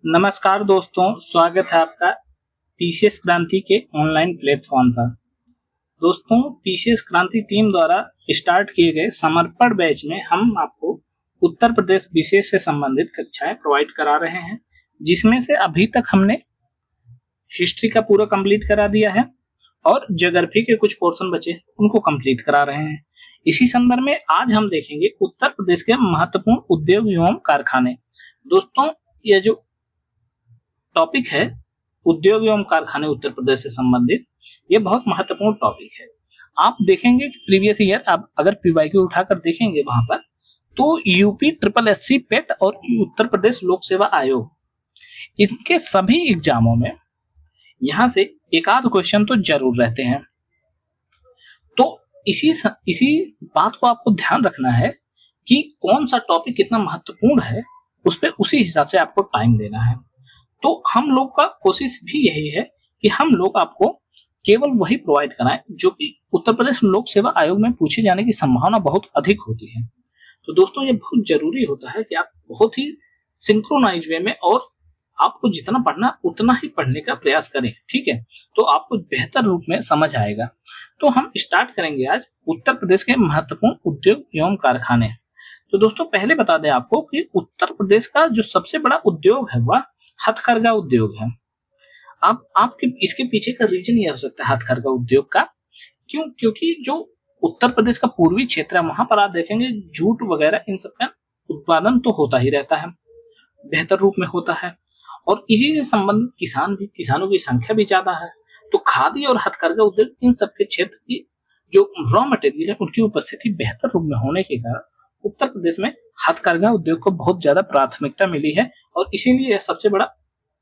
नमस्कार दोस्तों, स्वागत है आपका पीसीएस क्रांति के ऑनलाइन प्लेटफॉर्म पर। दोस्तों, पीसीएस क्रांति टीम द्वारा स्टार्ट किए गए समर्पण बैच में हम आपको उत्तर प्रदेश विशेष से संबंधित कक्षाएं प्रोवाइड करा रहे हैं, जिसमें से अभी तक हमने हिस्ट्री का पूरा कंप्लीट करा दिया है और ज्योग्राफी के कुछ पोर्शन बचे उनको कंप्लीट करा रहे हैं। इसी संदर्भ में आज हम देखेंगे उत्तर प्रदेश के महत्वपूर्ण उद्योग एवं कारखाने। दोस्तों, यह जो टॉपिक है उद्योग एवं कारखाने उत्तर प्रदेश से संबंधित, ये बहुत महत्वपूर्ण टॉपिक है। आप देखेंगे कि प्रीवियस ईयर आप अगर पीवाईक्यू उठाकर देखेंगे वहां पर, तो यूपी ट्रिपल एससी पेट और उत्तर प्रदेश लोक सेवा आयोग, इनके सभी एग्जामों में यहां से एक आध क्वेश्चन तो जरूर रहते हैं। तो इसी बात को आपको ध्यान रखना है कि कौन सा टॉपिक कितना महत्वपूर्ण है, उस पर उसी हिसाब से आपको टाइम देना है। तो हम लोग का कोशिश भी यही है कि हम लोग आपको केवल वही प्रोवाइड कराएं जो कि उत्तर प्रदेश लोक सेवा आयोग में पूछे जाने की संभावना बहुत अधिक होती है। तो दोस्तों, ये बहुत जरूरी होता है कि आप बहुत ही सिंक्रोनाइज वे में और आपको जितना पढ़ना उतना ही पढ़ने का प्रयास करें, ठीक है? तो आपको बेहतर रूप में समझ आएगा। तो हम स्टार्ट करेंगे आज उत्तर प्रदेश के महत्वपूर्ण उद्योग एवं कारखाने। तो दोस्तों, पहले बता दें आपको कि उत्तर प्रदेश का जो सबसे बड़ा उद्योग है वह हथकरघा उद्योग है। अब आपके इसके पीछे का रीजन यह हो सकता है हथकरघा उद्योग का, क्योंकि जो उत्तर प्रदेश का पूर्वी क्षेत्र है वहां पर आप देखेंगे जूट वगैरह इन सब का उत्पादन तो होता ही रहता है, बेहतर रूप में होता है, और इसी से संबंधित किसानों की संख्या भी ज्यादा है। तो खादी और हथकरघा उद्योग इन सबके क्षेत्र की जो रॉ मटेरियल है उनकी उपस्थिति बेहतर रूप में होने के कारण उत्तर प्रदेश में हथकरघा उद्योग को बहुत ज्यादा प्राथमिकता मिली है और इसीलिए यह सबसे बड़ा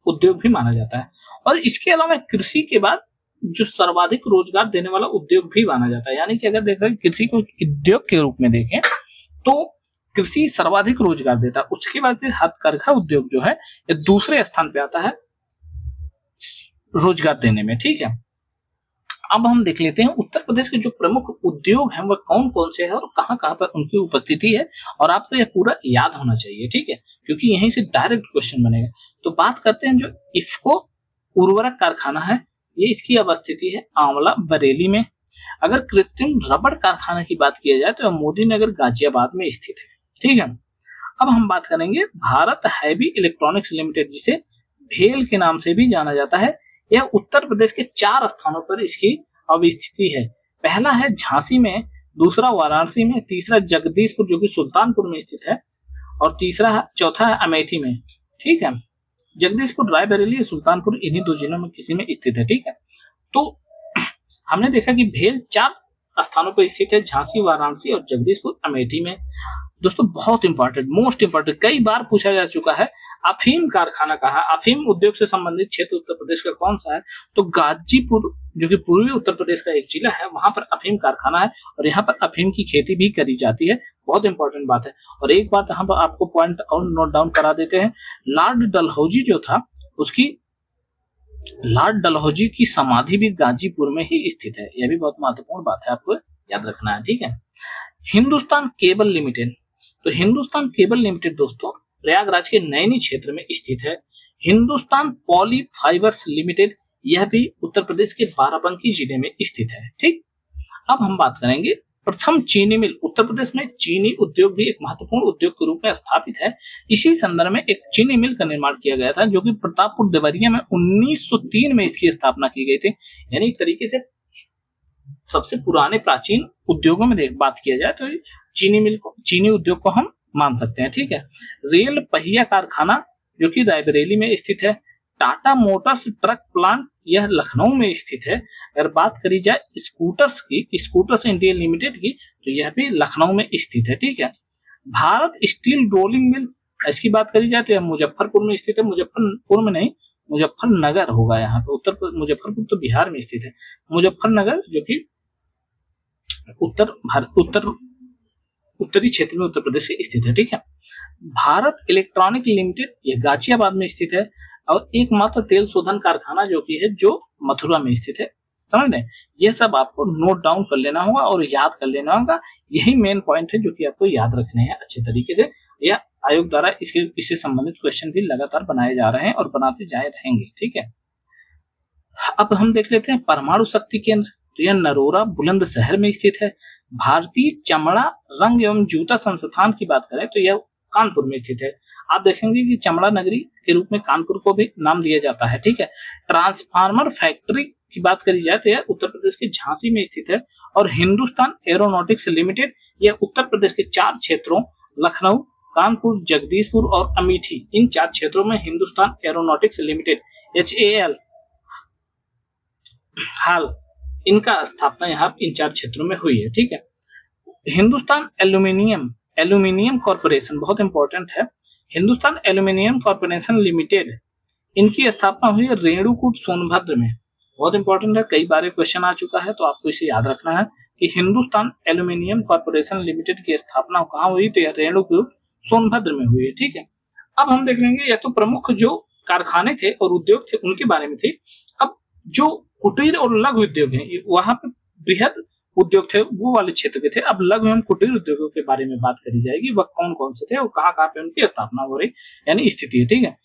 उद्योग भी माना जाता है। और इसके अलावा कृषि के बाद जो सर्वाधिक रोजगार देने वाला उद्योग भी माना जाता है। यानी कि अगर देखा कृषि को उद्योग के रूप में देखें तो कृषि सर्वाधिक रोजगार देता है, उसके बाद फिर हथकरघा उद्योग जो है ये दूसरे स्थान पे आता है रोजगार देने में, ठीक है। अब हम देख लेते हैं उत्तर प्रदेश के जो प्रमुख उद्योग हैं वह कौन कौन से हैं और कहां कहां पर उनकी उपस्थिति है, और आपको यह पूरा याद होना चाहिए, ठीक है, क्योंकि यहीं से डायरेक्ट क्वेश्चन बनेगा। तो बात करते हैं जो इफ्को उर्वरक कारखाना है, ये इसकी अवस्थिति है आंवला बरेली में। अगर कृत्रिम रबड़ कारखाना की बात की जाए तो मोदी नगर गाजियाबाद में स्थित है, ठीक है। अब हम बात करेंगे भारत हैवी इलेक्ट्रॉनिक्स लिमिटेड, जिसे भेल के नाम से भी जाना जाता है। यह उत्तर प्रदेश के 4 स्थानों पर इसकी अवस्थिति है। पहला है झांसी में, दूसरा वाराणसी में, तीसरा जगदीशपुर जो कि सुल्तानपुर में स्थित है, और चौथा है अमेठी में, ठीक है। जगदीशपुर, रायबरेली, सुल्तानपुर इन्हीं 2 जिलों में किसी में स्थित है, ठीक है। तो हमने देखा कि भेल 4 स्थानों पर स्थित है, झांसी, वाराणसी और जगदीशपुर, अमेठी में। दोस्तों, बहुत इंपॉर्टेंट, मोस्ट इंपॉर्टेंट, कई बार पूछा जा चुका है, अफीम कारखाना कहाँ, अफीम उद्योग से संबंधित क्षेत्र उत्तर प्रदेश का कौन सा है? तो गाजीपुर जो कि पूर्वी उत्तर प्रदेश का एक जिला है, वहां पर अफीम कारखाना है और यहाँ पर अफीम की खेती भी करी जाती है। बहुत इंपॉर्टेंट बात है। और एक बात यहाँ पर आपको पॉइंट और नोट डाउन करा देते हैं, लॉर्ड डलहौजी जो था लॉर्ड डलहौजी की समाधि भी गाजीपुर में ही स्थित है। यह भी बहुत महत्वपूर्ण बात है, आपको याद रखना है, ठीक है। हिंदुस्तान केबल लिमिटेड, तो हिंदुस्तान केबल लिमिटेड दोस्तों प्रयागराज के नैनी क्षेत्र में स्थित है। हिंदुस्तान पॉली फाइबर्स लिमिटेड, यह भी उत्तर प्रदेश के बाराबंकी जिले में स्थित है, ठीक। अब हम बात करेंगे प्रथम चीनी मिल। उत्तर प्रदेश में चीनी उद्योग भी एक महत्वपूर्ण उद्योग के रूप में स्थापित है। इसी संदर्भ में एक चीनी मिल का निर्माण किया गया था जो कि प्रतापपुर देवरिया में 1903 में इसकी स्थापना की गई थी। यानी एक तरीके से सबसे पुराने प्राचीन उद्योगों में बात किया जाए तो चीनी उद्योग को हम मान सकते हैं, ठीक है। रेल पहिया कारखाना जो कि रायबरेली में स्थित है। टाटा मोटर्स ट्रक प्लांट, यह लखनऊ में स्थित है। अगर बात करी जाए स्कूटर्स इंडिया लिमिटेड की, तो यह भी लखनऊ में स्थित है, ठीक है। भारत स्टील रोलिंग मिल, इसकी बात करी जाए तो यह मुजफ्फरपुर में स्थित है। मुजफ्फरपुर में नहीं, मुजफ्फरनगर होगा यहाँ पे। मुजफ्फरपुर तो बिहार में स्थित है। मुजफ्फरनगर जो कि उत्तरी क्षेत्र में उत्तर प्रदेश से स्थित है, ठीक है। भारत इलेक्ट्रॉनिक लिमिटेड, यह गाजियाबाद में स्थित है। और एकमात्र तेल शोधन कारखाना जो कि है जो मथुरा में स्थित है। समझ लें, यह सब आपको नोट डाउन कर लेना होगा और याद कर लेना होगा। यही मेन पॉइंट है जो कि आपको याद रखने हैं अच्छे तरीके से। यह आयोग द्वारा इससे संबंधित क्वेश्चन भी लगातार बनाए जा रहे हैं और बनाते जाए रहेंगे। ठीक है, अब हम देख लेते हैं परमाणु शक्ति केंद्र। तो यह नरोरा बुलंदशहर में स्थित है। भारतीय चमड़ा रंग एवं जूता संस्थान की बात करें तो यह कानपुर में स्थित है। आप देखेंगे कि चमड़ा नगरी के रूप में कानपुर को भी नाम दिया जाता है। ठीक है, ट्रांसफार्मर फैक्ट्री की बात करी जाए तो यह उत्तर प्रदेश के झांसी में स्थित है। और हिंदुस्तान एरोनॉटिक्स लिमिटेड यह उत्तर प्रदेश के 4 क्षेत्रों लखनऊ, कानपुर, जगदीशपुर और अमेठी, इन 4 क्षेत्रों में हिंदुस्तान एरोनॉटिक्स लिमिटेड HAL हाल इनका स्थापना यहाँ इन 4 क्षेत्रों में हुई है। ठीक है, हिंदुस्तान एल्यूमिनियम कॉर्पोरेशन बहुत इंपॉर्टेंट है। हिंदुस्तान एल्यूमिनियम कॉर्पोरेशन लिमिटेड, इनकी स्थापना हुई है रेणुकूट सोनभद्र में। बहुत इंपॉर्टेंट है, कई बार क्वेश्चन आ चुका है, तो आपको इसे याद रखना है कि हिंदुस्तान एल्यूमिनियम कॉर्पोरेशन लिमिटेड की स्थापना कहाँ हुई, तो यह रेणुकूट सोनभद्र में हुई है। ठीक है, अब हम देख लेंगे, यह तो प्रमुख जो कारखाने थे और उद्योग थे उनके बारे में थे। अब जो कुटीर और लघु उद्योग है, वहां पे बृहद उद्योग थे वो वाले क्षेत्र के थे। अब लघु एवं कुटीर उद्योगों के बारे में बात करी जाएगी, वह कौन कौन से थे और कहाँ कहाँ पे उनकी स्थापना हो रही यानी स्थिति है। ठीक है,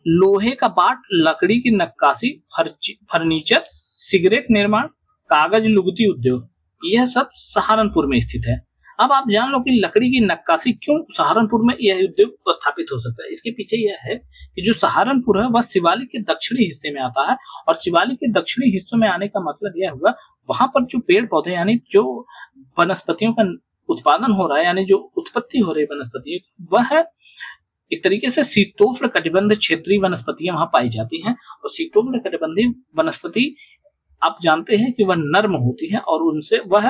लोहे का बाट, लकड़ी की नक्काशी, फर्नीचर, सिगरेट निर्माण, कागज लुगदी उद्योग, यह सब सहारनपुर में स्थित है। अब आप जान लो कि लकड़ी की नक्काशी क्यों सहारनपुर में यह उद्योग स्थापित हो सकता है। इसके पीछे यह है कि जो सहारनपुर है वह शिवालिक के दक्षिणी हिस्से में आता है, और शिवालिक के दक्षिणी हिस्सों में आने का मतलब यह हुआ वहां पर जो पेड़ पौधे यानी जो वनस्पतियों का उत्पादन हो रहा है, यानी जो उत्पत्ति हो रही है वनस्पति, वह एक तरीके से शीतोष्ण कटिबंध क्षेत्रीय वनस्पतियां वहां पाई जाती हैं। और शीतोष्ण कटिबंधीय वनस्पति आप जानते हैं कि वह नर्म होती है और उनसे वह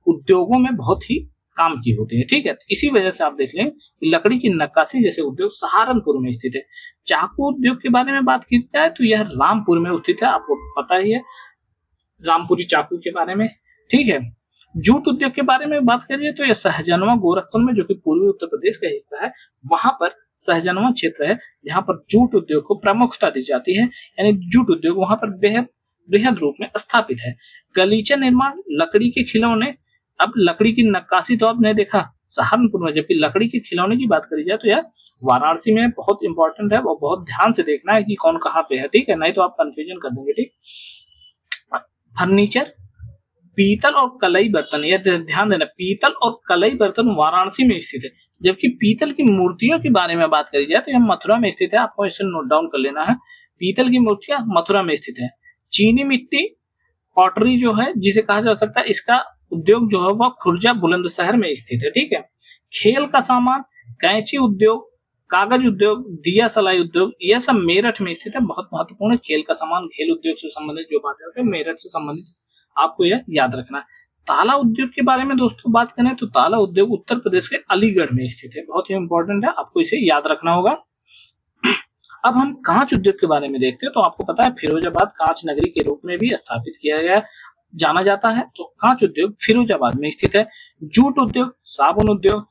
उद्योगों में बहुत ही काम की होती है। ठीक है, तो इसी वजह से आप देख लें कि लकड़ी की नक्काशी जैसे उद्योग सहारनपुर में स्थित है। चाकू उद्योग के बारे में बात की जाए तो यह रामपुर में स्थित है, आपको पता ही है रामपुरी चाकू के बारे में। ठीक है, जूट उद्योग के बारे में बात करिए तो यह सहजनवा गोरखपुर में, जो कि पूर्वी उत्तर प्रदेश का हिस्सा है, वहां पर सहजनवा क्षेत्र है जहां पर जूट उद्योग को प्रमुखता दी जाती है, यानी जूट उद्योग वहां पर बेहद बृहद रूप में स्थापित है। गलीचा निर्माण, लकड़ी के खिलौने। अब लकड़ी की नक्काशी तो आपने देखा सहारनपुर में, जबकि लकड़ी के खिलौने की बात करी जाए तो यह वाराणसी में बहुत इंपॉर्टेंट है और बहुत ध्यान से देखना है कि कौन कहाँ पे है। ठीक है, नहीं तो आप कंफ्यूजन कर देंगे। ठीक, फर्नीचर, पीतल और कलई बर्तन, यह ध्यान देना, पीतल और कलई बर्तन वाराणसी में स्थित है। जबकि पीतल की मूर्तियों के बारे में बात करी जाए तो यह मथुरा में स्थित है, आपको इसे नोट डाउन कर लेना है। पीतल की मूर्तियां मथुरा में स्थित है। चीनी मिट्टी पॉटरी जो है जिसे कहा जा सकता है, इसका उद्योग जो है वह खुर्जा बुलंदशहर में स्थित है। ठीक है, खेल का सामान, कैंची उद्योग, कागज उद्योग, दिया सलाई उद्योग, यह सब मेरठ में स्थित है। बहुत महत्वपूर्ण है, खेल का सामान, खेल उद्योग से संबंधित जो बातें होती है मेरठ से संबंधित, आपको यह याद रखना है। ताला उद्योग के बारे में दोस्तों बात करें तो ताला उद्योग उत्तर प्रदेश के अलीगढ़ में स्थित है, बहुत ही इंपॉर्टेंट है, आपको इसे याद रखना होगा। अब हम कांच उद्योग के बारे में देखते हैं तो आपको पता है फिरोजाबाद कांच नगरी के रूप में भी स्थापित किया गया जाना जाता है, तो कांच उद्योग फिरोजाबाद में स्थित है। जूट उद्योग, साबुन उद्योग,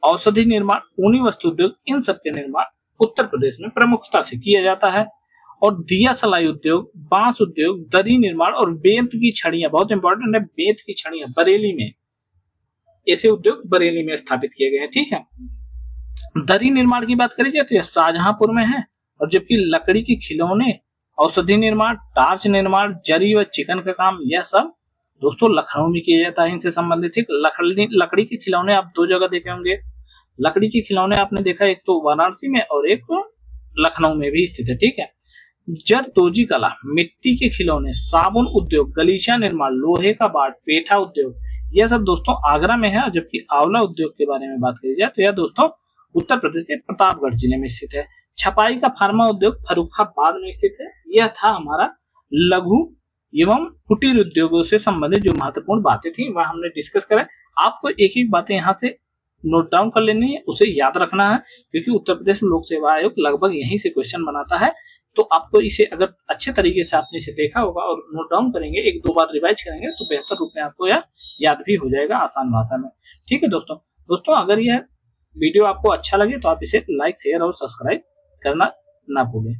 औषधि निर्माण, ऊनी वस्त्र उद्योग, इन सब के निर्माण उत्तर प्रदेश में प्रमुखता से किया जाता है। और दिया सलाई उद्योग, बांस उद्योग, दरी निर्माण और बेंत की छड़ियां, बहुत इंपॉर्टेंट है, बेंत की छड़ियां बरेली में, ऐसे उद्योग बरेली में स्थापित किए गए हैं। ठीक है, दरी निर्माण की बात करी जाए तो यह शाहजहांपुर में है। और जबकि लकड़ी के खिलौने, औषधि निर्माण, टार्च निर्माण, जरी व चिकन का काम, यह सब दोस्तों लखनऊ में किया जाता है इनसे संबंधित। ठीक, लकड़ी के खिलौने आप 2 जगह देखे होंगे। लकड़ी के खिलौने आपने देखा एक तो वाराणसी में और एक लखनऊ में भी स्थित है। ठीक है, जरदोजी कला, मिट्टी के खिलौने, साबुन उद्योग, गलीचा निर्माण, लोहे का बाट, पेठा उद्योग, यह सब दोस्तों आगरा में है। जबकि आंवला उद्योग के बारे में बात करी जाए तो यह दोस्तों उत्तर प्रदेश के प्रतापगढ़ जिले में स्थित है। छपाई का फार्मा उद्योग फर्रुखाबाद में स्थित है। यह था हमारा लघु एवं कुटीर उद्योगों से संबंधित जो महत्वपूर्ण बातें थी वह हमने डिस्कस करें। आपको एक एक बातें यहाँ से नोट डाउन कर लेनी है, उसे याद रखना है, क्योंकि उत्तर प्रदेश लोक सेवा आयोग लगभग यहीं से क्वेश्चन बनाता है। तो आपको इसे अगर अच्छे तरीके से आपने इसे देखा होगा और नोट डाउन करेंगे, 1-2 बार रिवाइज करेंगे तो बेहतर रूप में आपको यह याद भी हो जाएगा आसान भाषा में। ठीक है दोस्तों, अगर यह वीडियो आपको अच्छा लगे तो आप इसे लाइक, शेयर और सब्सक्राइब करना ना भूलें।